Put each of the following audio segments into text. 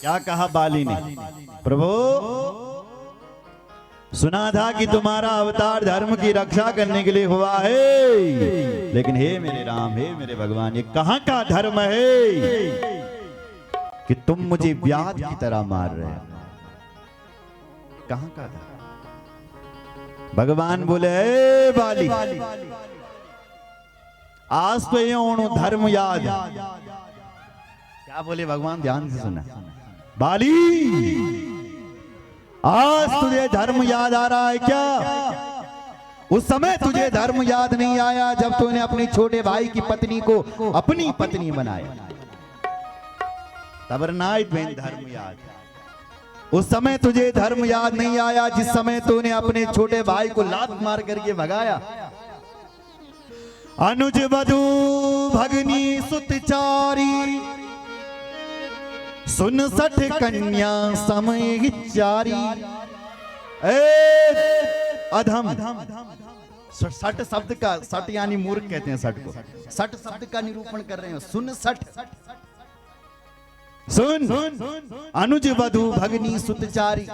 क्या कहा बाली ने? प्रभु सुना था कि तुम्हारा अवतार धर्म की रक्षा करने के लिए हुआ है, लेकिन हे मेरे राम, हे मेरे भगवान, ये कहां का धर्म है कि तुम मुझे व्याध की तरह मार रहे हो? कहां का धर्म? भगवान बोले, ए बाली, आज तो ये धर्म याद। क्या बोले भगवान? ध्यान से सुना। बाली, आज तुझे धर्म याद आ रहा है क्या? उस समय तुझे धर्म याद नहीं आया जब तूने अपने छोटे भाई की पत्नी को अपनी पत्नी बनाया, तब धर्म याद। उस समय तुझे धर्म याद नहीं आया जिस समय तूने अपने छोटे भाई को लात मार करके भगाया। अनुज वधू भगनी सुतचारी, सुन सठ कन्या समय चारी। अधम, सठ शब्द का, सठ यानी मूर्ख कहते हैं सठ को, सठ शब्द का निरूपण कर रहे हैं। सुन सठ, सुन, अनुज वधू भगनी सुतचारी।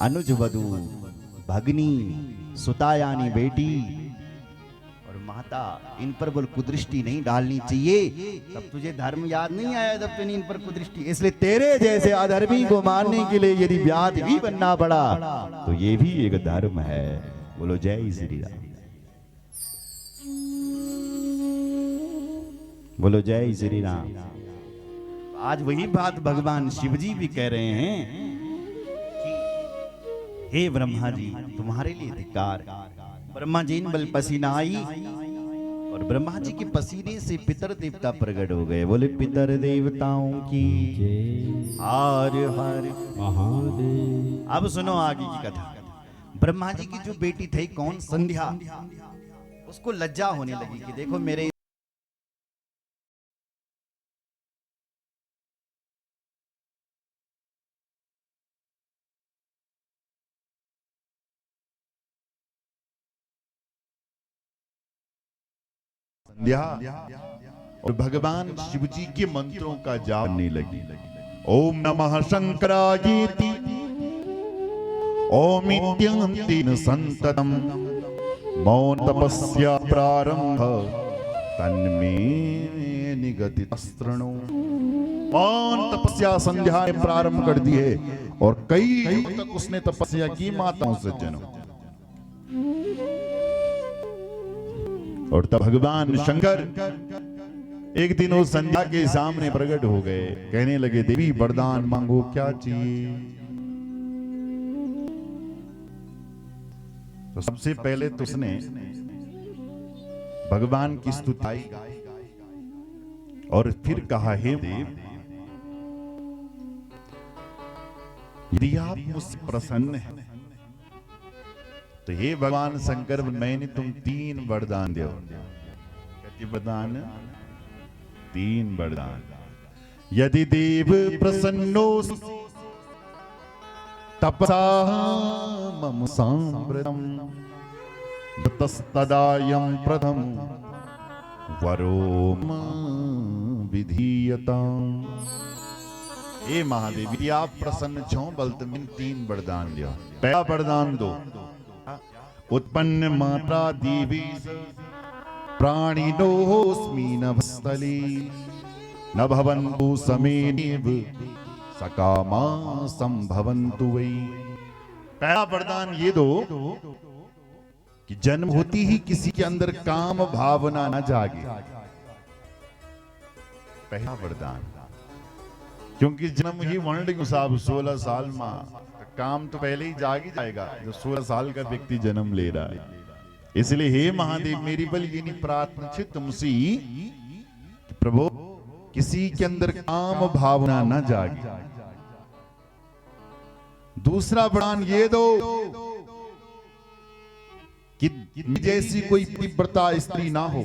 अनुज वधू भगनी, सुता यानी बेटी और माता, इन पर बोल कुदृष्टि नहीं डालनी चाहिए। तब तुझे धर्म याद नहीं आया जब तूने इन पर कुदृष्टि। इसलिए तेरे जैसे अधर्मी को मारने के लिए यदि व्याध भी बनना पड़ा तो ये भी एक धर्म है। बोलो जय श्री राम, बोलो जय श्री राम। आज वही बात भगवान शिवजी भी कह रहे हैं कि हे ब्रह्मा जी, तुम्हारे लिए धिक्कार। ब्रह्मा जी इन बल पसीना आई और ब्रह्मा जी के पसीने से पितर देवता प्रकट हो गए। बोले पितर देवताओं की हर हर महादेव। अब सुनो आगे की कथा। ब्रह्मा जी की जो बेटी थी कौन? संध्या। उसको लज्जा होने लगी कि देखो मेरे संध्या और भगवान शिवजी के मंत्रों का जाप करने लगी। ओम नमः शंकरायेति ओम इत्यन्तेन संततम मौन तपस्या प्रारंभ तन्मे निगतितस्त्रणो। मौन तपस्या संध्या ने प्रारंभ कर दी है और कई युग तक उसने तपस्या की माताओं से जनों। और तब भगवान शंकर एक दिन उस संध्या के सामने प्रकट हो गए। कहने लगे, देवी वरदान मांगो, क्या चाहिए? तो सबसे पहले तो उसने भगवान की स्तुति और फिर कहा, हे देव, यदि आप मुझसे प्रसन्न हैं तो हे भगवान शंकर, मैंने तुम 3 वरदान दो। कितने वरदान? 3 वरदान। यदि देव प्रसन्नो तपसा मम सांप्रतम तस्तदायं प्रथम वरो विधीयताम्। हे महादेव, यदि आप प्रसन्न छो बल तुम 3 वरदान दो। पहला वरदान दो, उत्पन्न मात्रा देवी प्राणिनोस्मि नभस्थली न भवन्तु समेनेव सकामा संभवन्तु वै। पहला वरदान ये दो कि जन्म होती ही किसी के अंदर काम भावना न जागे। पहला वरदान, क्योंकि जन्म ही वर्ण के हिसाब 16 साल में काम तो पहले ही जाग ही जाएगा जो 16 साल का व्यक्ति जन्म ले रहा है। इसलिए हे महादेव, मेरी बल ये नहीं प्रार्थना थी तुमसे कि प्रभु किसी के अंदर काम भावना न जागे। दूसरा वरदान ये दो कि जैसी कोई पतिव्रता स्त्री ना हो।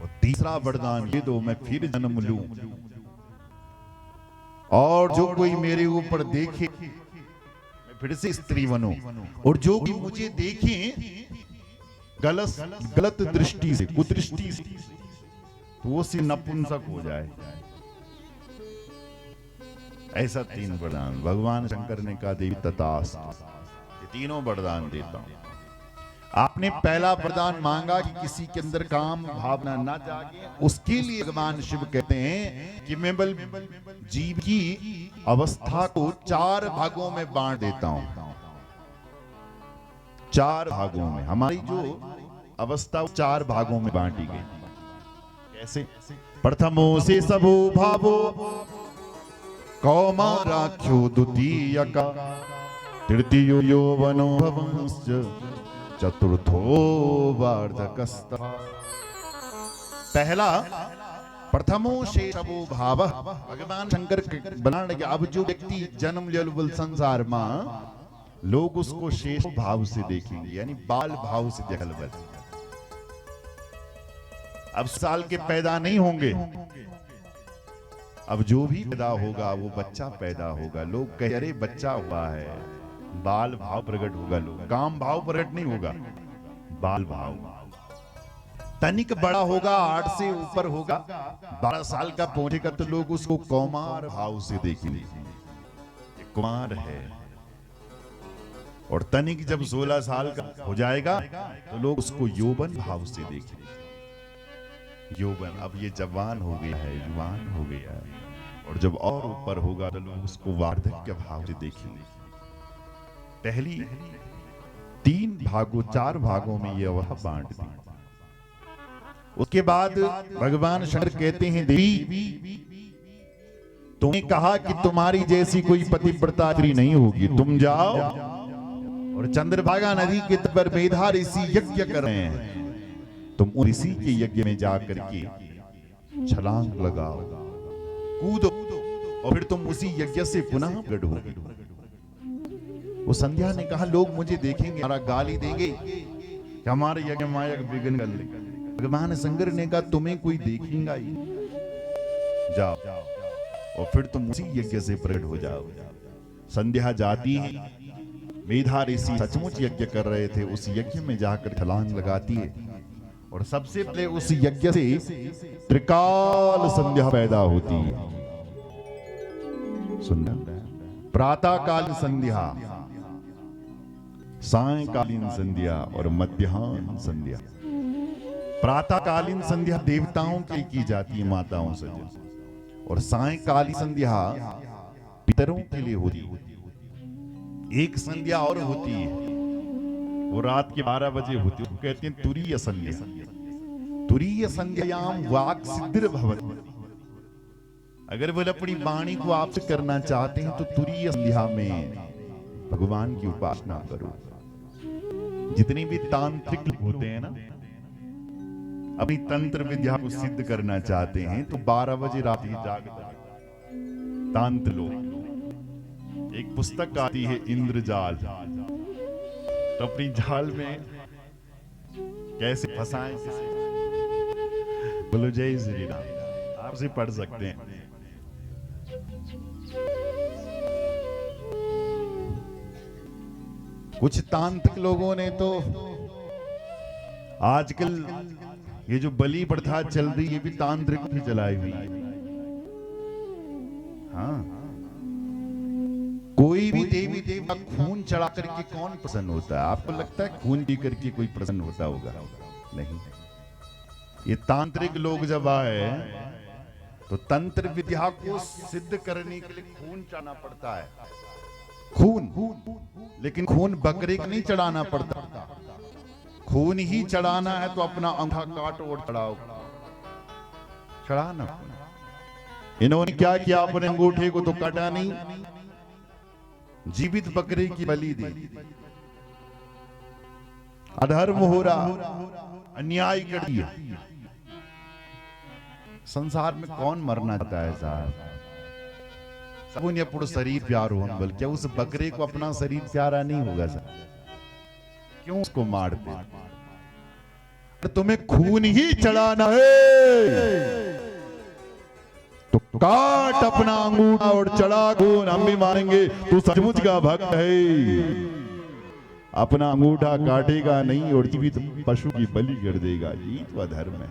और तीसरा वरदान ये दो, मैं फिर जन्म लूं और जो कोई मेरे ऊपर देखे मैं फिर से स्त्री बनूं, और जो भी मुझे देखे गलत दृष्टि से, कुदृष्टि से, तो वो सी नपुंसक हो जाए। ऐसा 3 वरदान भगवान शंकर ने कहा देवी तथास्तु, ये तीनों वरदान देता हूं। आपने पहला वरदान मांगा कि किसी के अंदर काम भावना ना जागे, उसके लिए भगवान शिव कहते हैं कि मैं बल जीव की अवस्था को 4 भागों में बांट देता हूं। 4 भागों में हमारी जो अवस्था 4 भागों में बांटी गई। कैसे? प्रथमो से सबो भावो कौमाराख्यो द्वितीयका तृतीयो यौवनो भवंश्च चतुर्थो वार्धकस्तः। पहला प्रथमो शेषवो भाव, भगवान शंकर बनाने के अब जो व्यक्ति जन्म ले संसार में, लोग उसको शेष भाव से देखेंगे, यानी बाल भाव से देखल बल। अब साल के पैदा नहीं होंगे, अब जो भी पैदा होगा वो बच्चा पैदा होगा, लोग कह अरे बच्चा हुआ है, बाल भाव प्रकट होगा, लोग काम भाव प्रकट नहीं होगा, बाल भाव। तनिक बड़ा होगा, 8 से ऊपर होगा, 12 साल का पहुंचेगा तो लोग उसको कौमार भाव से देखेंगे, कुमार है। और तनिक जब 16 साल का हो जाएगा तो लोग उसको यौवन भाव से देखेंगे। यौवन, अब ये जवान हो गया है, युवान हो गया है, और जब और ऊपर होगा तो लोग उसको वार्धक्य भाव से देखेंगे। पहली 3 भागों 4 भागों में ये वह बांट दी। उसके बाद भगवान शंकर कहते हैं देवी तुमने कहा कि तुम्हारी जैसी कोई पतिव्रता स्त्री नहीं होगी, तुम जाओ और चंद्रभागा नदी के तट पर मेधा ऋषि यज्ञ कर रहे हैं, तुम उन ऋषि के यज्ञ में जाकर के छलांग लगाओ, कूदो, और फिर तुम उसी यज्ञ से पुनः प्रकट होगे। वो संध्या ने कहा लोग मुझे देखेंगे, हमारा गाली देंगे कि हमारे यज्ञ माया विघ्न कर ले। भगवान शंकर ने कहा तुम्हें कोई देखेगा ही, जाओ और फिर तुम उसी यज्ञ से प्रकट हो जाओ। संध्या जाती है, मेधा ऋषि सचमुच यज्ञ कर रहे थे, उस यज्ञ में जाकर छलांग लगाती है, और सबसे पहले उस यज्ञ से त्रिकाल संध्या पैदा होती है। सुनना, प्रातःकालीन संध्या, सायंकालीन संध्या और मध्याह्न संध्या। प्रातःकालीन संध्या देवताओं के लिए की जाती है, माताओं से, और सायंकालीन संध्या पितरों के लिए होती है। एक संध्या और होती है, वो रात के 12 बजे होती है, कहते हैं तुरीय संध्या। तुरीय संध्यायाम वाक् सिद्धिर भवति। अगर वो अपनी वाणी को आपसे करना चाहते हैं तो तुरीय संध्या में भगवान की उपासना करो। जितने भी तांत्रिक लोग होते हैं ना, अपनी तंत्र विद्या को सिद्ध करना चाहते हैं तो 12 बजे रात ही जागते हैं तांत्र लोग। एक पुस्तक आती है इंद्रजाल, तो अपनी जाल में कैसे फंसाएं किसी, बोलो जय श्री राम, आप उसे पढ़ सकते हैं। कुछ तांत्रिक लोगों ने तो आजकल ये जो बलि प्रथा चल रही है, ये भी तांत्रिक भी चलाई हुई। हाँ, कोई भी देवी देवता खून चढ़ा करके कौन प्रसन्न होता है? आपको लगता है खून पी करके कोई प्रसन्न होता होगा? नहीं। ये तांत्रिक लोग जब आए तो तंत्र विद्या को सिद्ध करने के लिए खून चढ़ाना पड़ता है, खून, लेकिन खून बकरे को नहीं चढ़ाना पड़ता। खून ही चढ़ाना है तो अपना अंगूठा काटो और चढ़ाओ, चढ़ाना। इन्होंने क्या किया, अपने अंगूठे को तो काटा नहीं, जीवित बकरे की बलि दी। अधर्म हो रहा, अन्याय कर दिया। संसार में कौन मरना चाहता है साहब? सब ने अपना शरीर प्यार हो, बल्कि क्या उस बकरे को अपना शरीर प्यारा नहीं होगा सर? क्यों उसको मारते? तुम्हें खून ही चढ़ाना है तो काट अपना अंगूठा और चढ़ा खून, हम भी मारेंगे तू सचमुच का भक्त है। अपना अंगूठा काटेगा नहीं और जीवित पशु की बलि कर देगा, ये तो अधर्म है।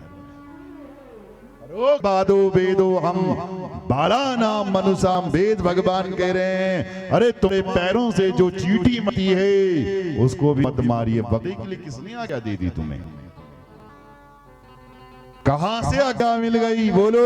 बादो वेदो हम बाला नाम मनुषाम, वेद भगवान कह रहे हैं अरे तुम्हारे पैरों से जो चींटी मती है उसको भी मत मारिए। पते के लिए किसने आज्ञा दे दी तुम्हें? कहां से आज्ञा मिल गई? बोलो।